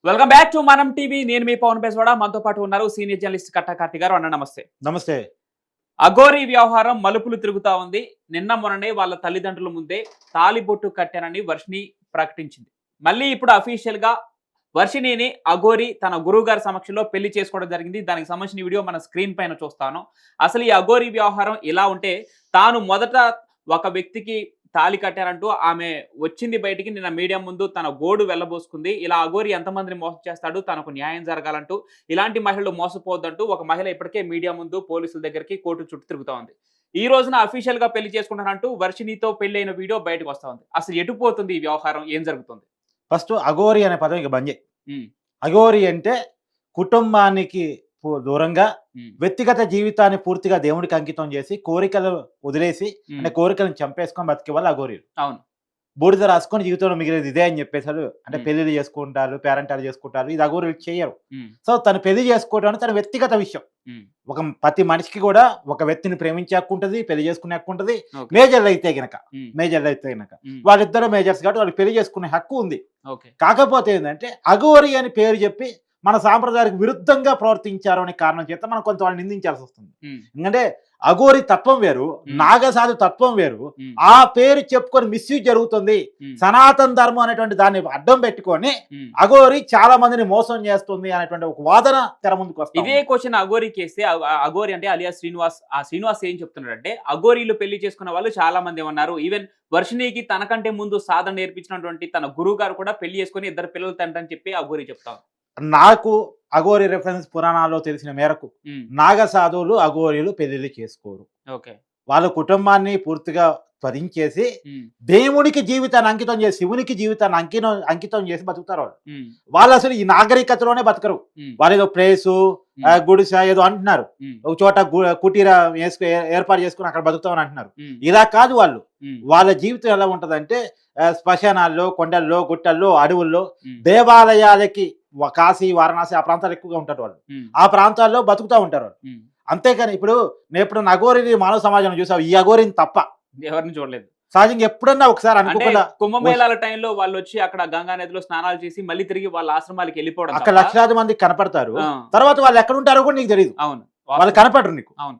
Welcome back to మనం TV. నేను మీ పవన్ బెజవాడ. మనతో పాటు ఉన్నారు సీనియర్ జర్నలిస్ట్ కట్టా కార్తీ గారు. అన్న నమస్తే. నమస్తే. అఘోరీ వ్యవహారం మలుపులు తిరుగుతా ఉంది. నిన్న మొన్ననే వాళ్ళ తల్లిదండ్రుల ముందే తాలిబొట్టు కట్టానని వర్షిణి ప్రకటించింది. మళ్ళీ ఇప్పుడు అఫీషియల్ గా వర్షిణిని అఘోరీ తన గురువు గారి సమక్షంలో పెళ్లి చేసుకోవడం జరిగింది. దానికి సంబంధించిన వీడియో మన స్క్రీన్ పైన చూస్తాను. అసలు ఈ అఘోరీ వ్యవహారం ఇలా ఉంటే, తాను మొదట ఒక వ్యక్తికి తాళి కట్టారంటూ ఆమె వచ్చింది బయటికి. నిన్న మీడియా ముందు తన గోడు వెళ్ళబోసుకుంది. ఇలా అఘోరీ ఎంతమందిని మోసం చేస్తాడు, తనకు న్యాయం జరగాలంటూ, ఇలాంటి మహిళలు మోసపోవద్దంటూ ఒక మహిళ ఇప్పటికే మీడియా ముందు పోలీసుల దగ్గరికి కోర్టు చుట్టూ తిరుగుతా ఉంది. ఈ రోజున అఫీషియల్ గా పెళ్లి చేసుకుంటానంటూ వర్షిణితో పెళ్లి అయిన వీడియో బయటకు వస్తా ఉంది. అసలు ఎటుపోతుంది ఈ వ్యవహారం, ఏం జరుగుతుంది? ఫస్ట్ అఘోరీ అనే పదం ఇక బంద్ చేయి. అఘోరీ అంటే కుటుంబానికి దూరంగా వ్యక్తిగత జీవితాన్ని పూర్తిగా దేవుడికి అంకితం చేసి కోరికలు వదిలేసి అంటే కోరికలను చంపేసుకొని బతికే వాళ్ళు అఘోరీలు. అవును. బూడిద రాసుకొని జీవితంలో మిగిలేదు ఇదే అని చెప్పేసారు. అంటే పెళ్లిళ్ళు చేసుకుంటారు, పేరెంటాలు చేసుకుంటారు. ఇది అఘోరీలు చేయరు. సో తను పెళ్లి చేసుకోవడం తన వ్యక్తిగత విషయం. ఒక ప్రతి మనిషికి కూడా ఒక వ్యక్తిని ప్రేమించే హక్కు ఉంటుంది, పెళ్లి చేసుకునే హక్కు ఉంటుంది. మేజర్లు అయితే గనక వాళ్ళిద్దరు మేజర్స్ కాబట్టి వాళ్ళు పెళ్లి చేసుకునే హక్కు ఉంది. కాకపోతే ఏంటంటే అఘోరీ అని పేరు చెప్పి మన సాంప్రదాయానికి విరుద్ధంగా ప్రవర్తించారు అనే కారణం చేత మనం కొంత వాళ్ళని నిందించాల్సి వస్తుంది. ఎందుకంటే అఘోరీ తత్వం వేరు, నాగసాధు తత్వం వేరు. ఆ పేరు చెప్పుకొని మిస్యూజ్ జరుగుతుంది. సనాతన ధర్మం అనేటువంటి దాన్ని అడ్డం పెట్టుకొని అఘోరీ చాలా మందిని మోసం చేస్తుంది అనేటువంటి ఒక వాదన తెర ముందుకు వస్తుంది. ఇదే క్వశ్చన్ అఘోరీకి వేస్తే, అఘోరీ అంటే అలియా శ్రీనివాస్, ఆ శ్రీనివాస్ ఏం చెప్తున్నాడంటే, అఘోరీలు పెళ్లి చేసుకున్న వాళ్ళు చాలా మంది ఉన్నారు. ఈవెన్ వర్షిణికి తనకంటే ముందు సాధన నేర్పించినటువంటి తన గురువు గారు కూడా పెళ్లి చేసుకుని ఇద్దరు పిల్లలు తండ్రని చెప్పి అఘోరీ చెప్తాను. నాకు అఘోరీ రెఫరెన్స్ పురాణాల్లో తెలిసిన మేరకు నాగ సాధువులు అఘోరీలు పెళ్లిళ్ళు చేసుకోరు. వాళ్ళ కుటుంబాన్ని పూర్తిగా త్వరించేసి దేవుడికి జీవితాన్ని అంకితం చేసి, శివునికి జీవితాన్ని అంకితం చేసి బతుకుతారు వాళ్ళు. వాళ్ళు అసలు ఈ నాగరికతలోనే బతకరు. వాళ్ళు ఏదో ప్లేసు గుడిస ఏదో అంటున్నారు, ఒక చోట కుటీర ఏర్పాటు చేసుకుని అక్కడ బతుకుతామని అంటున్నారు. ఇలా కాదు వాళ్ళు. వాళ్ళ జీవితం ఎలా ఉంటదంటే శ్మశానాల్లో, కొండల్లో, గుట్టల్లో, అడవుల్లో, దేవాలయాలకి కాశీ, వారణాసి ఆ ప్రాంతాలు ఎక్కువగా ఉంటారు వాళ్ళు. ఆ ప్రాంతాల్లో బతుకుతూ ఉంటారు వాళ్ళు. అంతేకాని ఇప్పుడు నేను ఎప్పుడన్నా అఘోరీని మానవ సమాజంలో చూసావు, ఈ అఘోరీని తప్ప ఎవరిని చూడలేదు. సహజంగా ఎప్పుడన్నా ఒకసారి అనుకోకుండా కుంభమేళాల టైంలో వాళ్ళు వచ్చి అక్కడ గంగా నదిలో స్నానాలు చేసి మళ్ళీ తిరిగి వాళ్ళ ఆశ్రమాలకు వెళ్ళిపోవడం. అక్కడ లక్షలాది మంది కనపడతారు. తర్వాత వాళ్ళు ఎక్కడ ఉంటారో కూడా నీకు తెలియదు. అవును, వాళ్ళు కనపడరు నీకు. అవును.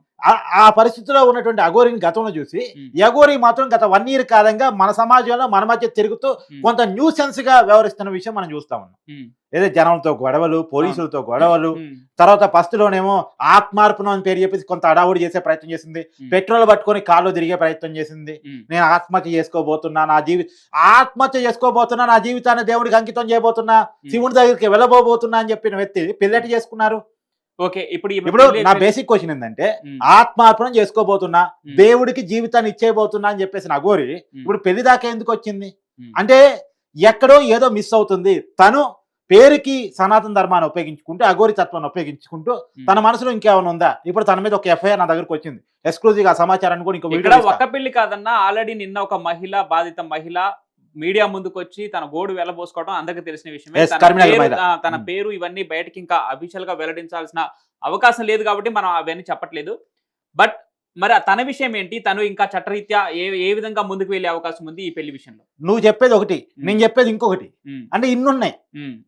ఆ పరిస్థితిలో ఉన్నటువంటి అఘోరీని గతంలో చూసి ఈ అఘోరీ మాత్రం గత 1 year కాలంగా మన సమాజంలో మన మధ్య తిరుగుతూ కొంత న్యూసెన్స్ గా వ్యవహరిస్తున్న విషయం మనం చూస్తా ఉన్నాం. ఏదో జనంతో గొడవలు, పోలీసులతో గొడవలు, తర్వాత ఫస్ట్లోనేమో ఆత్మార్పణం అని పేరు చెప్పేసి కొంత అడావుడి చేసే ప్రయత్నం చేసింది. పెట్రోల్ పట్టుకొని కాళ్ళు తిరిగే ప్రయత్నం చేసింది. నేను ఆత్మహత్య చేసుకోబోతున్నా, ఆత్మహత్య చేసుకోబోతున్నా, నా జీవితాన్ని దేవుడికి అంకితం చేయబోతున్నా, శివుడి దగ్గరికి వెళ్ళబోతున్నా అని చెప్పిన వ్యక్తి పెళ్ళెట్ చేసుకున్నారు. ఓకే, ఇప్పుడు నా బేసిక్ క్వశ్చన్ ఏంటంటే, ఆత్మార్పణం చేసుకోబోతున్నా, దేవుడికి జీవితాన్ని ఇచ్చేయబోతున్నా అని చెప్పేసి అఘోరీ ఇప్పుడు పెళ్లి దాకా ఎందుకు వచ్చింది అంటే ఎక్కడో ఏదో మిస్ అవుతుంది. తను పేరుకి సనాతన ధర్మాన్ని ఉపయోగించుకుంటూ, అఘోరీ తత్వాన్ని ఉపయోగించుకుంటూ తన మనసులో ఇంకేమైనా ఉందా? ఇప్పుడు తన మీద ఒక ఎఫ్ఐఆర్ నా దగ్గరకు వచ్చింది. ఎక్స్క్లూజివ్ గా సమాచారాన్ని కూడా ఇంకో ఒక్క పెళ్లి కాదన్నా, ఆల్రెడీ నిన్న ఒక మహిళ, బాధిత మహిళ మీడియా ముందుకు వచ్చి తన గోడు వెళ్ళబోసుకోవడం అందరికి తెలిసిన విషయమే. తన పేరు ఇవన్నీ బయటకి ఇంకా అఫీషియల్ గా వెల్లడించాల్సిన అవకాశం లేదు కాబట్టి మనం అవన్నీ చెప్పట్లేదు. బట్ మరి తన విషయం ఏంటి? తను ఇంకా చట్టరీత్యా ఏ విధంగా ముందుకు వెళ్లే అవకాశం ఉంది ఈ పెళ్లి విషయంలో? నువ్వు చెప్పేది ఒకటి, నేను చెప్పేది ఇంకొకటి. అంటే ఇన్నున్నాయి.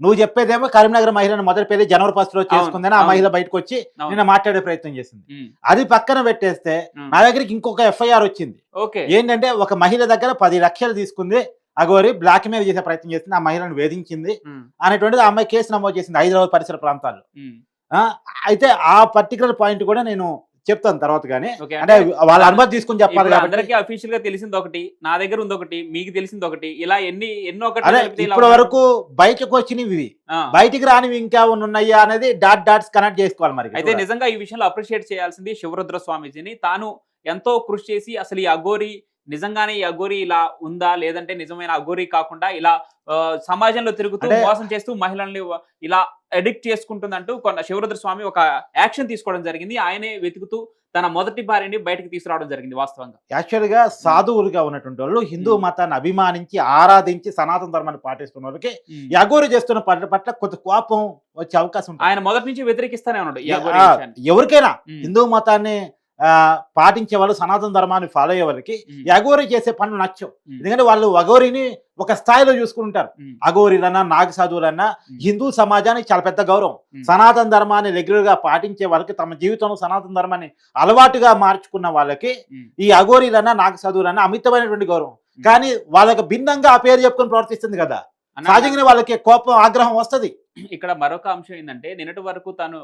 నువ్వు చెప్పేదేమో కరీంనగర్ మహిళను మొదటి పెళ్లి జనవరి 1st చేసుకుందని ఆ మహిళ బయటకు వచ్చి నిన్న మాట్లాడే ప్రయత్నం చేసింది. అది పక్కన పెట్టేస్తే నా దగ్గరికి ఇంకొక ఎఫ్ఐఆర్ వచ్చింది. ఏంటంటే ఒక మహిళ దగ్గర 10 లక్షలు తీసుకుంది అఘోరీ, బ్లాక్ మెయిల్ చేసే ప్రయత్నం చేసింది, ఆ మహిళను వేధించింది అనేటువంటిది ఆ అమ్మాయి కేసు నమోదు చేసింది హైదరాబాద్ పరిసర ప్రాంతాల్లో. అయితే ఆ పర్టికులర్ పాయింట్ కూడా నేను చెప్తాను తర్వాత. కానీ అంటే వాళ్ళ అనుమతి తీసుకుని చెప్పాలి కాబట్టి అందరికీ అఫీషియల్ గా తెలిసింది ఒకటి, నా దగ్గర ఉంది ఒకటి, మీకు తెలిసింది ఒకటి, ఇలా ఎన్నో ఇప్పటి వరకు బయటకు వచ్చినవి, బయటికి రానివి ఇంకా ఉన్నాయా అనేది డాట్స్ కనెక్ట్ చేసుకోవాలి. మరి అయితే నిజంగా ఈ విషయంలో అప్రిషియేట్ చేయాల్సింది శివరుద్ర స్వామీజీని. తాను ఎంతో కృషి చేసి అసలు ఈ అఘోరీ నిజంగానే ఈ అఘోరీ ఇలా ఉందా, లేదంటే నిజమైన అఘోరీ కాకుండా ఇలా సమాజంలో తిరుగుతూ మోసం చేస్తూ మహిళల్ని ఇలా ఎడిక్ట్ చేసుకుంటుందంటూ శివరుద్ర స్వామి ఒక యాక్షన్ తీసుకోవడం జరిగింది. ఆయనే వెతుకుతూ తన మొదటి భార్యని బయటకు తీసుకురావడం జరిగింది. వాస్తవంగా యాక్చువల్ గా సాధువులుగా ఉన్నటువంటి వాళ్ళు, హిందూ మతాన్ని అభిమానించి ఆరాధించి సనాతన ధర్మాన్ని పాటిస్తున్న వాళ్ళకి ఈ అఘోరీ చేస్తున్న పట్ల కొంత కోపం వచ్చే అవకాశం ఉంటుంది. ఆయన మొదటి నుంచి వ్యతిరేకిస్తానే ఉన్నాడు. ఎవరికైనా హిందూ మతాన్ని పాటించే వాళ్ళు, సనాతన ధర్మాన్ని ఫాలో అయ్యే వాళ్ళకి ఈ అఘోరి చేసే పనులు నచ్చవు. ఎందుకంటే వాళ్ళు అఘోరిని ఒక స్థాయిలో చూసుకుంటారు. అఘోరీలన్నా నాగ సాధువులన్నా హిందూ సమాజానికి చాలా పెద్ద గౌరవం. సనాతన ధర్మాన్ని రెగ్యులర్ గా పాటించే వాళ్ళకి, తమ జీవితంలో సనాతన ధర్మాన్ని అలవాటుగా మార్చుకున్న వాళ్ళకి ఈ అఘోరీలన్నా నాగ సాధువులన్నా అమితమైనటువంటి గౌరవం. కానీ వాళ్ళకి భిన్నంగా ఆ పేరు చెప్పుకొని ప్రవర్తిస్తుంది కదా, సహజంగానే వాళ్ళకి కోపం, ఆగ్రహం వస్తుంది. ఇక్కడ మరొక అంశం ఏంటంటే, నిన్నటి వరకు తాను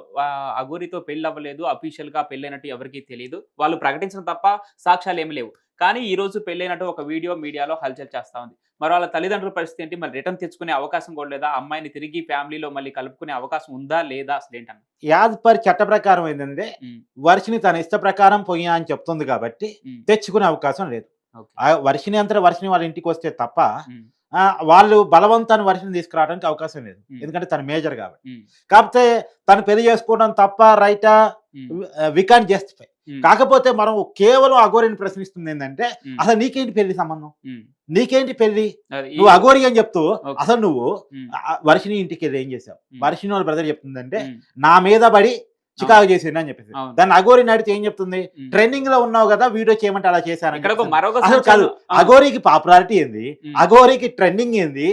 అఘోరితో పెళ్లి అవ్వలేదు, అఫీషియల్ గా పెళ్ళైనట్టు ఎవరికీ తెలియదు, వాళ్ళు ప్రకటించడం తప్ప సాక్ష్యాలు ఏమి లేవు. కానీ ఈ రోజు పెళ్ళైనట్టు ఒక వీడియో మీడియాలో హల్చల్ చేస్తా ఉంది. మరి వాళ్ళ తల్లిదండ్రుల పరిస్థితి ఏంటి? మరి రిటర్న్ తెచ్చుకునే అవకాశం కూడా లేదా? అమ్మాయిని తిరిగి ఫ్యామిలీలో మళ్ళీ కలుపుకునే అవకాశం ఉందా లేదా? అసలు ఏంటన్న యాజ్ పర్ చట్ట ప్రకారం ఏంటంటే, వర్షిని తన ఇష్ట ప్రకారం పోయా అని చెప్తుంది కాబట్టి తెచ్చుకునే అవకాశం లేదు. వర్షిని అంతా వర్షిని వాళ్ళ ఇంటికి వస్తే తప్ప వాళ్ళు బలవంతాన్ని వర్షిని తీసుకురావడానికి అవకాశం లేదు. ఎందుకంటే తను మేజర్ కాబట్టి. కాకపోతే తను పెళ్లి చేసుకోవడం తప్ప రైటా, వి కాన్ జస్టిఫై. కాకపోతే మనం కేవలం అఘోరిని ప్రశ్నిస్తుంది ఏంటంటే, అసలు నీకేంటి పెళ్లి సంబంధం, నీకేంటి పెళ్లి, నువ్వు అఘోరి అని చెప్తూ అసలు నువ్వు వర్షిని ఇంటికి వెళ్ళి ఏం చేసావు? వర్షిని వాళ్ళ బ్రదర్ చెప్తుందంటే, నా మీద పడి చికాకు చేసింది అని చెప్పేసి. దాన్ని అఘోరిని అడిగితే ఏం చెప్తుంది? ట్రెండింగ్ లో ఉన్నావు కదా, వీడియో చేయమంటే అలా చేశాను. అసలు కాదు, అఘోరికి పాపులారిటీ ఏంది, అఘోరికి ట్రెండింగ్ ఏంది,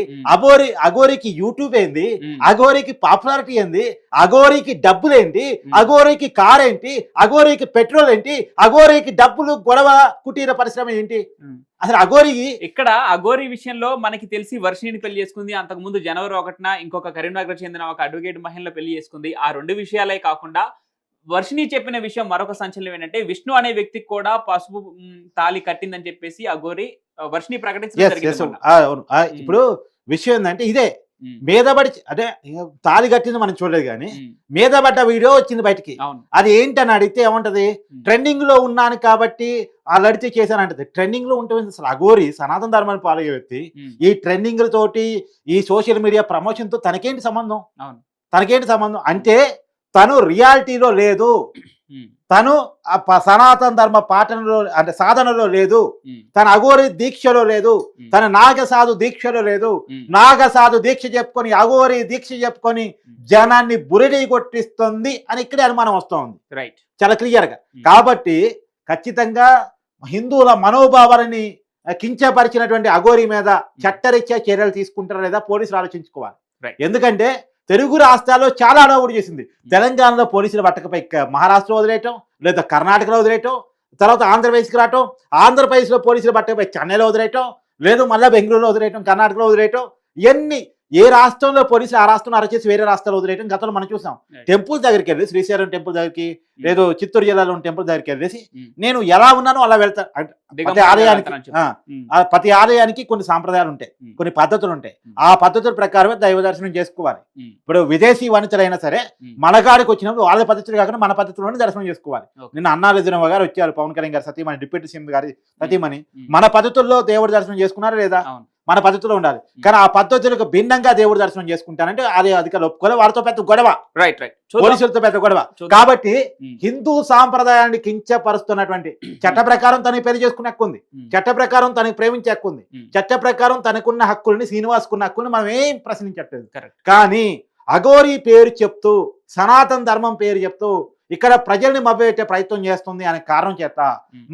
అఘోరికి యూట్యూబ్ ఏంది, అఘోరికి పాపులారిటీ ఏంది, అఘోరికి డబ్బులు ఏంటి, అఘోరికి కార్ ఏంటి, అఘోరికి పెట్రోల్ ఏంటి, అఘోరికి డబ్బులు, గొడవ, కుటీర పరిశ్రమ ఏంటి? అసలు అఘోరికి ఇక్కడ అఘోరి విషయంలో మనకి తెలిసి వర్షిని పెళ్లి చేసుకుంది. అంతకు ముందు జనవరి 1న ఇంకొక కరీంనగర్ చెందిన ఒక అడ్వకేట్ మహిళ పెళ్లి చేసుకుంది. ఆ రెండు విషయాలే కాకుండా వర్షిని చెప్పిన విషయం మరొక సంచలనం ఏంటంటే, విష్ణు అనే వ్యక్తికి కూడా పసుపు తాళి కట్టిందని చెప్పేసి అఘోరి వర్షిని ప్రకటించడం జరిగింది. ఇప్పుడు విషయం ఏంటంటే, ఇదే మీదబడి అంటే తాళి కట్టింది మనం చూడలేదు, కానీ మీదబడ్డ వీడియో వచ్చింది బయటికి. అది ఏంటని అడిగితే ఏమంటది? ట్రెండింగ్ లో ఉన్నాను కాబట్టి ఆ లడితే చేశానంటది. ట్రెండింగ్ లో ఉంటుంది. అసలు అఘోరి సనాతన ధర్మాన్ని పాలయ్యే వ్యక్తి. ఈ ట్రెండింగ్ తోటి, ఈ సోషల్ మీడియా ప్రమోషన్ తో తనకేంటి సంబంధం? తనకేంటి సంబంధం అంటే, తను రియాలిటీలో లేదు, తను సనాతన ధర్మ పాఠనలో అంటే సాధనలో లేదు, తన అఘోరి దీక్షలో లేదు, తన నాగసాధు దీక్షలో లేదు. నాగసాధు దీక్ష చెప్పుకొని, అఘోరి దీక్ష చెప్పుకొని జనాన్ని బురిడి కొట్టిస్తుంది అని ఇక్కడే అనుమానం వస్తుంది, రైట్, చాలా క్లియర్ గా. కాబట్టి ఖచ్చితంగా హిందువుల మనోభావాలని కించపరిచినటువంటి అఘోరి మీద చట్టరీత్యా చర్యలు తీసుకుంటారా లేదా పోలీసులు ఆలోచించుకోవాలి. ఎందుకంటే తెలుగు రాష్ట్రాల్లో చాలా అడవుడు చేసింది. తెలంగాణలో పోలీసులు పట్టకపోయి మహారాష్ట్రలో వదిలేయటం, లేదా కర్ణాటకలో వదిలేయటం, తర్వాత ఆంధ్రప్రదేశ్కి రావటం, ఆంధ్రప్రదేశ్లో పోలీసులు పట్టకపోయి చెన్నైలో వదిలేయటం, లేదు మళ్ళీ బెంగళూరులో వదిలేయటం, కర్ణాటకలో వదిలేయటం. ఇవన్నీ ఏ రాష్ట్రంలో పోలీసులు ఆ రాష్ట్రంలో అరెస్ట్ చేసి వేరే రాష్ట్రాలు వదిలేయడం గతంలో మనం చూసాం. టెంపుల్ దగ్గరికి వెళ్ళి, శ్రీశైలం టెంపుల్ దగ్గరికి, లేదు చిత్తూరు జిల్లాలో ఉన్న టెంపుల్ దగ్గరికి వెళ్ళేసి నేను ఎలా ఉన్నానో అలా వెళ్తాను. ప్రతి ఆలయానికి కొన్ని సాంప్రదాయాలు ఉంటాయి, కొన్ని పద్ధతులు ఉంటాయి. ఆ పద్ధతుల ప్రకారమే దైవ దర్శనం చేసుకోవాలి. ఇప్పుడు విదేశీ వనితలైనా సరే మనగాడికి వచ్చినప్పుడు వాళ్ళ పద్ధతులు కాకుండా మన పద్ధతిలోనే దర్శనం చేసుకోవాలి. నిన్న అన్నాలజనవ గారు వచ్చారు, పవన్ కళ్యాణ్ గారు సతీమణి, డిప్యూటీ సీఎం గారి సతీమణి. మన పద్ధతుల్లో దేవుడి దర్శనం చేసుకున్నారా లేదా? మన పద్ధతిలో ఉండాలి. కానీ ఆ పద్ధతులకు భిన్నంగా దేవుడి దర్శనం చేసుకుంటానంటే అది అధికారులు ఒప్పుకోలే. వాళ్ళతో పెద్ద గొడవ, పోలీసులతో పెద్ద గొడవ. కాబట్టి హిందూ సాంప్రదాయాన్ని కించపరుస్తున్నటువంటి చట్ట ప్రకారం తనకి పెళ్లి చేసుకునే హక్కు ఉంది, చట్ట ప్రకారం తనకి ప్రేమించే హక్కు ఉంది, చట్ట ప్రకారం తనకున్న హక్కుల్ని, శ్రీనివాస్కున్న హక్కుల్ని మనం ఏం ప్రశ్నించట్లేదు. కానీ అఘోరి పేరు చెప్తూ, సనాతన ధర్మం పేరు చెప్తూ ఇక్కడ ప్రజల్ని మభ్యపెట్టే ప్రయత్నం చేస్తుంది అనే కారణం చేత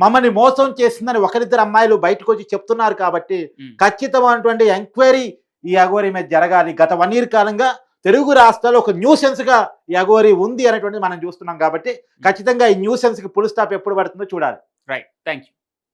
మమ్మల్ని మోసం చేస్తుందని ఒకరిద్దరు అమ్మాయిలు బయటకు వచ్చి చెప్తున్నారు. కాబట్టి ఖచ్చితమైనటువంటి ఎంక్వైరీ ఈ అఘోరి మీద జరగాలి. గత 1 year కాలంగా తెలుగు రాష్ట్రాల్లో ఒక న్యూసెన్స్ గా ఈ అఘోరి ఉంది అనేటువంటిది మనం చూస్తున్నాం. కాబట్టి ఖచ్చితంగా ఈ న్యూసెన్స్ కి ఫుల్ స్టాప్ ఎప్పుడు పడుతుందో చూడాలి. Right, thank you.